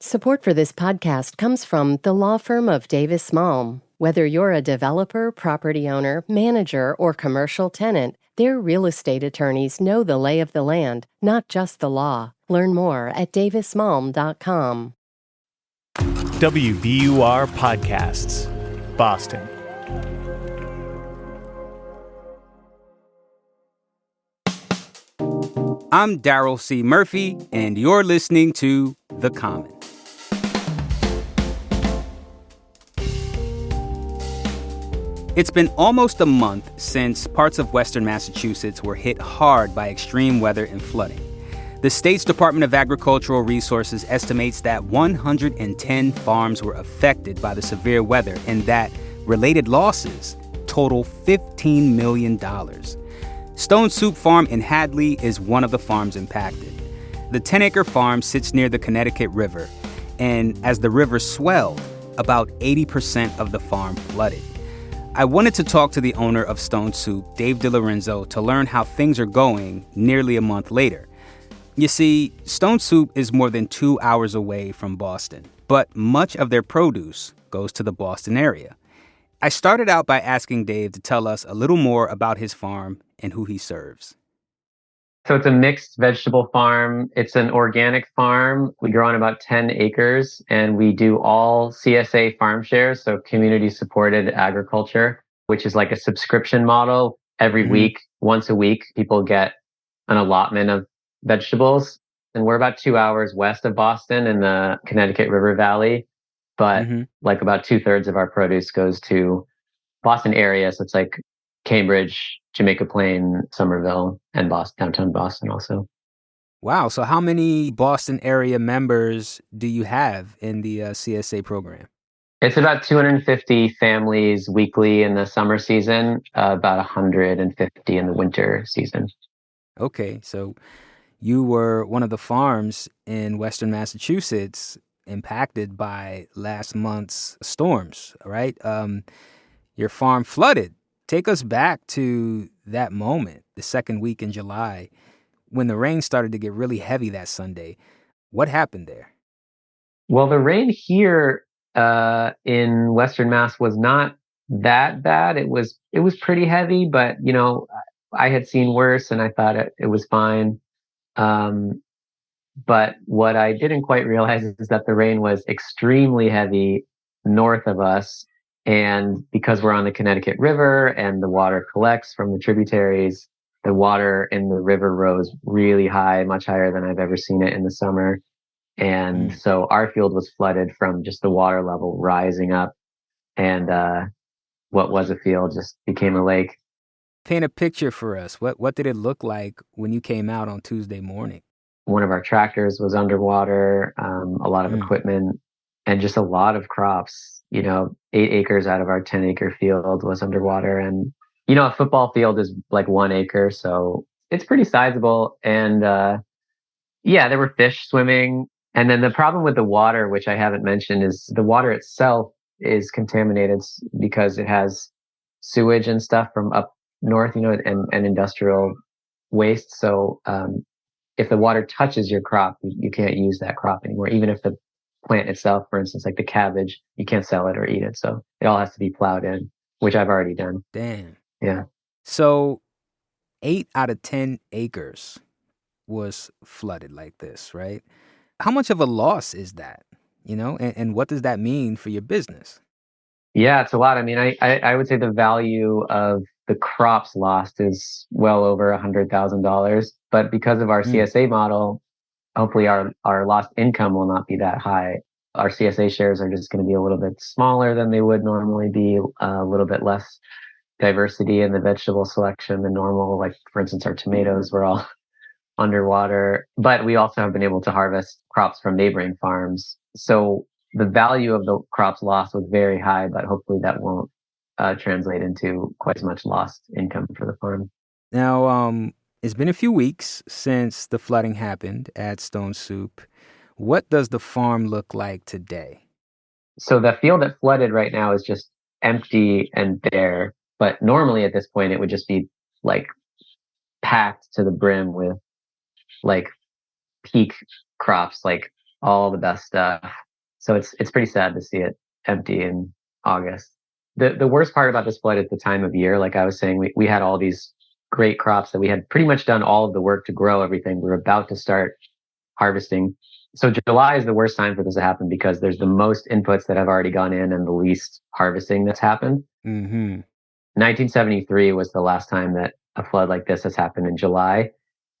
Support for this podcast comes from the law firm of Davis Malm. Whether you're a developer, property owner, manager, or commercial tenant, their real estate attorneys know the lay of the land, not just the law. Learn more at davismalm.com. WBUR Podcasts, Boston. I'm Daryl C. Murphy, and you're listening to The Common. It's been almost a month since parts of western Massachusetts were hit hard by extreme weather and flooding. The state's Department of Agricultural Resources estimates that 110 farms were affected by the severe weather and that related losses total $15 million. Stone Soup Farm in Hadley is one of the farms impacted. The 10-acre farm sits near the Connecticut River, and as the river swelled, about 80% of the farm flooded. I wanted to talk to the owner of Stone Soup, Dave DiLorenzo, to learn how things are going nearly a month later. You see, Stone Soup is more than 2 hours away from Boston, but much of their produce goes to the Boston area. I started out by asking Dave to tell us a little more about his farm and who he serves. So it's a mixed vegetable farm. It's an organic farm. We grow on about 10 acres, and we do all CSA farm shares, so community supported agriculture, which is like a subscription model. Every week, once a week, people get an allotment of vegetables. And we're about 2 hours west of Boston in the Connecticut River Valley. But like about 2/3 of our produce goes to Boston area. So it's like Cambridge, Jamaica Plain, Somerville, and Boston, downtown Boston also. Wow. So how many Boston area members do you have in the CSA program? It's about 250 families weekly in the summer season, about 150 in the winter season. Okay. So you were one of the farms in western Massachusetts impacted by last month's storms, right? Your farm flooded. Take us back to that moment, the second week in July, when the rain started to get really heavy that Sunday. What happened there? Well, the rain here in Western Mass was not that bad. It was pretty heavy, but you know, I had seen worse, and I thought it was fine. But what I didn't quite realize is that the rain was extremely heavy north of us. And because we're on the Connecticut River and the water collects from the tributaries, the water in the river rose really high, much higher than I've ever seen it in the summer. And so our field was flooded from just the water level rising up. And what was a field just became a lake. Paint a picture for us. What did it look like when you came out on Tuesday morning? One of our tractors was underwater, a lot of equipment, and just a lot of crops. You know, 8 acres out of our 10-acre field was underwater. And, you know, a football field is like 1 acre. So it's pretty sizable. And yeah, there were fish swimming. And then the problem with the water, which I haven't mentioned, is the water itself is contaminated because it has sewage and stuff from up north, you know, and industrial waste. So if the water touches your crop, you can't use that crop anymore. Even if the plant itself, for instance, like the cabbage, you can't sell it or eat it. So it all has to be plowed in, which I've already done. Damn. Yeah. So 8 out of 10 acres was flooded like this, right? How much of a loss is that, you know, and what does that mean for your business? Yeah, it's a lot. I mean, I would say the value of the crops lost is well over $100,000. But because of our CSA model, hopefully our lost income will not be that high. Our CSA shares are just going to be a little bit smaller than they would normally be, a little bit less diversity in the vegetable selection than normal. Like, for instance, our tomatoes were all underwater, but we also have been able to harvest crops from neighboring farms. So the value of the crops lost was very high, but hopefully that won't translate into quite as much lost income for the farm. Now, it's been a few weeks since the flooding happened at Stone Soup. What does the farm look like today? So the field that flooded right now is just empty and bare. But normally at this point, it would just be like packed to the brim with like peak crops like all the best stuff. So it's pretty sad to see it empty in August. The worst part about this flood is the time of year. Like I was saying, we had all these great crops that we had pretty much done all of the work to grow everything. We were about to start harvesting. So July is the worst time for this to happen because there's the most inputs that have already gone in and the least harvesting that's happened. 1973 was the last time that a flood like this has happened in July.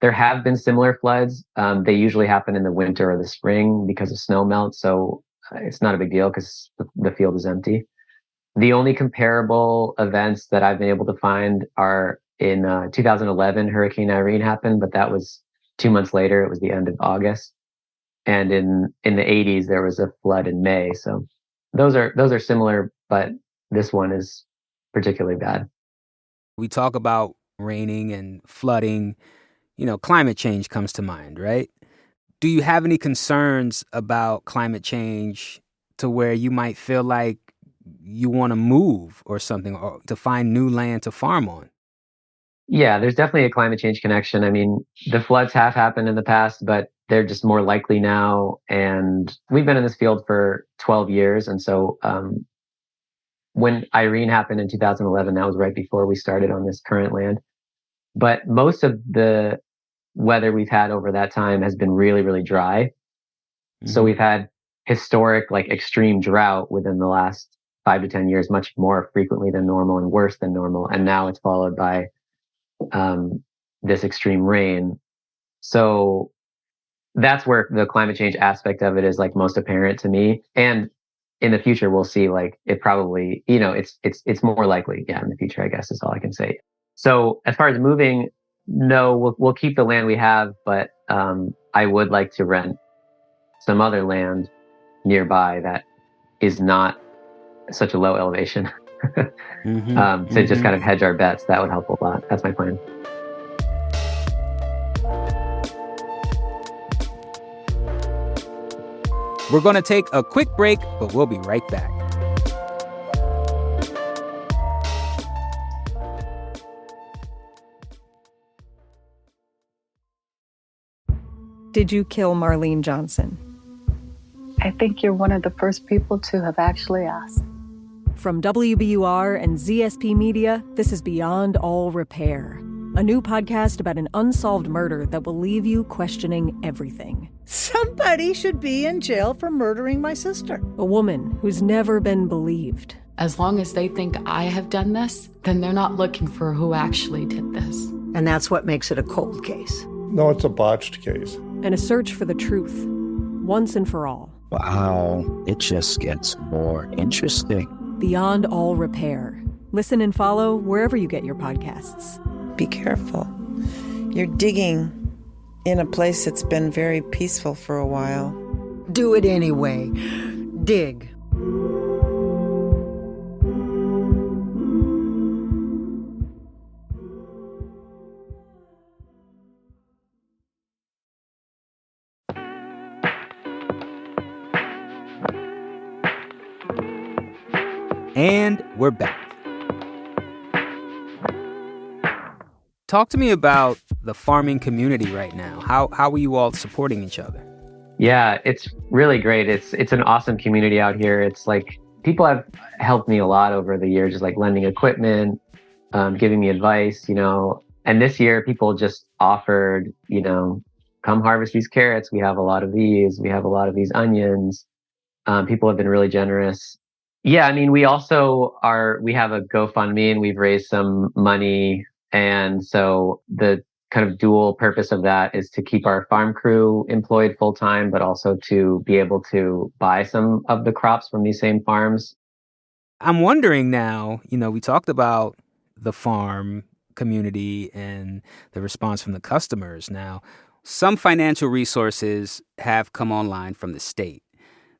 There have been similar floods. They usually happen in the winter or the spring because of snow melt. So it's not a big deal because the field is empty. The only comparable events that I've been able to find are in 2011, Hurricane Irene happened, but that was 2 months later. It was the end of August. And in the 80s, there was a flood in May. So those are similar, but this one is particularly bad. We talk about raining and flooding. Climate change comes to mind, right? Do you have any concerns about climate change to where you might feel like you want to move or something, or to find new land to farm on? Yeah, there's definitely a climate change connection. I mean, the floods have happened in the past, but they're just more likely now. And we've been in this field for 12 years. And so when Irene happened in 2011, that was right before we started on this current land. But most of the weather we've had over that time has been really, really dry. Mm-hmm. So we've had historic, like extreme drought within the last 5 to 10 years, much more frequently than normal and worse than normal. And now it's followed by this extreme rain. So that's where the climate change aspect of it is like most apparent to me. And in the future, we'll see like it probably, it's more likely. Yeah, in the future, I guess is all I can say. So as far as moving, no, we'll keep the land we have, but I would like to rent some other land nearby that is not such a low elevation. To just kind of hedge our bets. That would help a lot. That's my plan. We're going to take a quick break, but we'll be right back. Did you kill Marlene Johnson? I think you're one of the first people to have actually asked. From WBUR and ZSP Media, this is Beyond All Repair, a new podcast about an unsolved murder that will leave you questioning everything. Somebody should be in jail for murdering my sister. A woman who's never been believed. As long as they think I have done this, then they're not looking for who actually did this. And that's what makes it a cold case. No, it's a botched case. And a search for the truth, once and for all. Wow, it just gets more interesting. Beyond All Repair. Listen and follow wherever you get your podcasts. Be careful. You're digging in a place that's been very peaceful for a while. Do it anyway. Dig. And we're back. Talk to me about the farming community right now. How are you all supporting each other? Yeah, it's really great. It's an awesome community out here. It's like people have helped me a lot over the years, just like lending equipment, giving me advice, And this year people just offered, come harvest these carrots. We have a lot of these. We have a lot of these onions. People have been really generous. Yeah, I mean, we have a GoFundMe and we've raised some money. And so the kind of dual purpose of that is to keep our farm crew employed full time, but also to be able to buy some of the crops from these same farms. I'm wondering now, we talked about the farm community and the response from the customers. Now, some financial resources have come online from the state.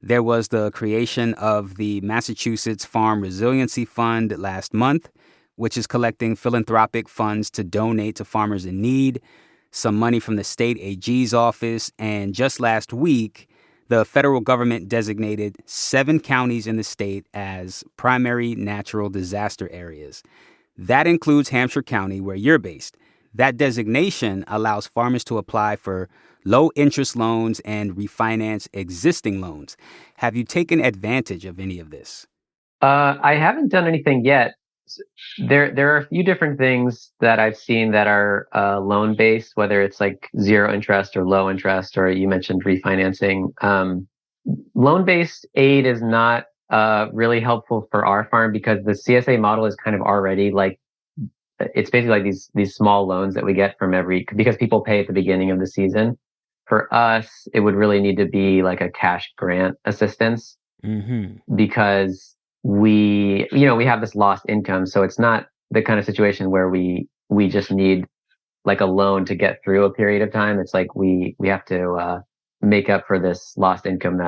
There was the creation of the Massachusetts Farm Resiliency Fund last month, which is collecting philanthropic funds to donate to farmers in need, some money from the state AG's office, and just last week, the federal government designated 7 counties in the state as primary natural disaster areas. That includes Hampshire County, where you're based. That designation allows farmers to apply for low interest loans, and refinance existing loans. Have you taken advantage of any of this? I haven't done anything yet. There are a few different things that I've seen that are loan based, whether it's like zero interest or low interest, or you mentioned refinancing. Loan based aid is not really helpful for our farm because the CSA model is kind of already like, it's basically like these small loans that we get from because people pay at the beginning of the season. For us, it would really need to be like a cash grant assistance because we have this lost income. So it's not the kind of situation where we just need like a loan to get through a period of time. It's like we have to make up for this lost income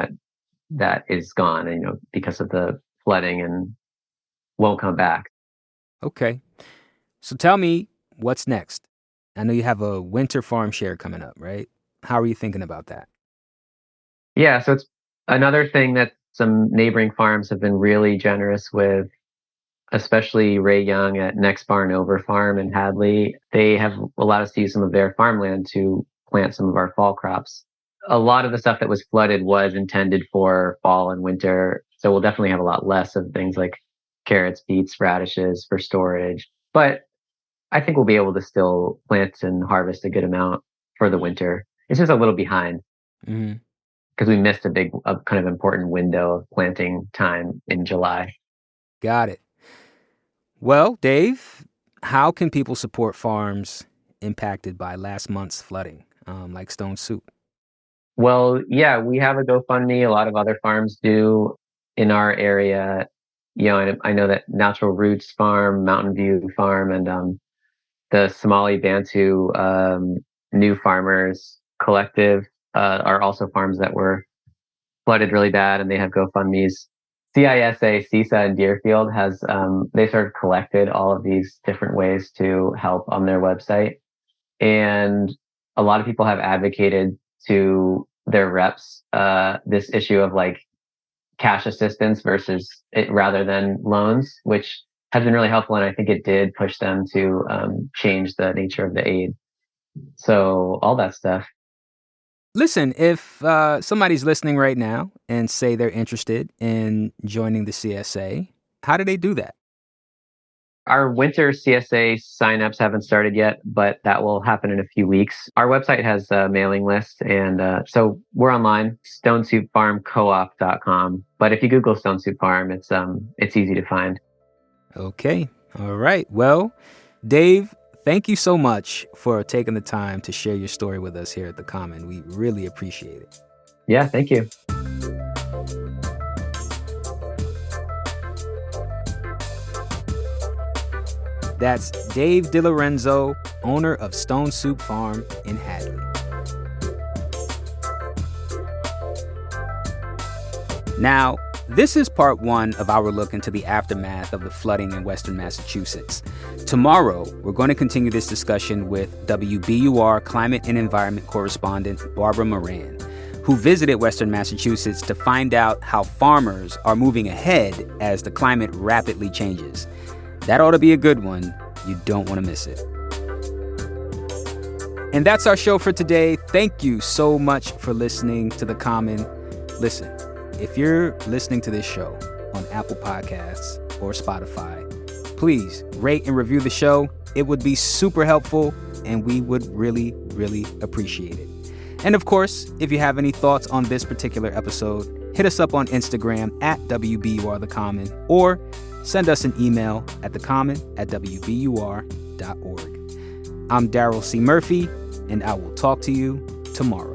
that is gone, because of the flooding and won't come back. Okay. So tell me, what's next? I know you have a winter farm share coming up, right? How are you thinking about that? Yeah, so it's another thing that some neighboring farms have been really generous with, especially Ray Young at Next Barn Over Farm in Hadley. They have allowed us to use some of their farmland to plant some of our fall crops. A lot of the stuff that was flooded was intended for fall and winter, so we'll definitely have a lot less of things like carrots, beets, radishes for storage. But I think we'll be able to still plant and harvest a good amount for the winter. It's just a little behind because we missed a kind of important window of planting time in July. Got it. Well, Dave, how can people support farms impacted by last month's flooding, like Stone Soup? Well, yeah, we have a GoFundMe. A lot of other farms do in our area. I know that Natural Roots Farm, Mountain View Farm, and the Somali Bantu New Farmers Collective are also farms that were flooded really bad, and they have GoFundMes. CISA in Deerfield has they sort of collected all of these different ways to help on their website, and a lot of people have advocated to their reps this issue of like cash assistance rather than loans, which has been really helpful, and I think it did push them to change the nature of the aid. So all that stuff. Listen, if somebody's listening right now and say they're interested in joining the CSA, how do they do that? Our winter CSA signups haven't started yet, but that will happen in a few weeks. Our website has a mailing list, and so we're online, stonesoupfarmcoop.com. But if you Google Stone Soup Farm, it's easy to find. Okay. All right. Well, Dave, thank you so much for taking the time to share your story with us here at The Common. We really appreciate it. Yeah, thank you. That's Dave DiLorenzo, owner of Stone Soup Farm in Hadley. Now, this is part one of our look into the aftermath of the flooding in Western Massachusetts. Tomorrow, we're going to continue this discussion with WBUR climate and environment correspondent Barbara Moran, who visited Western Massachusetts to find out how farmers are moving ahead as the climate rapidly changes. That ought to be a good one. You don't want to miss it. And that's our show for today. Thank you so much for listening to The Common. Listen, if you're listening to this show on Apple Podcasts or Spotify, please rate and review the show. It would be super helpful, and we would really, really appreciate it. And of course, if you have any thoughts on this particular episode, hit us up on Instagram at WBURTheCommon, or send us an email at thecommon@wbur.org. I'm Daryl C. Murphy, and I will talk to you tomorrow.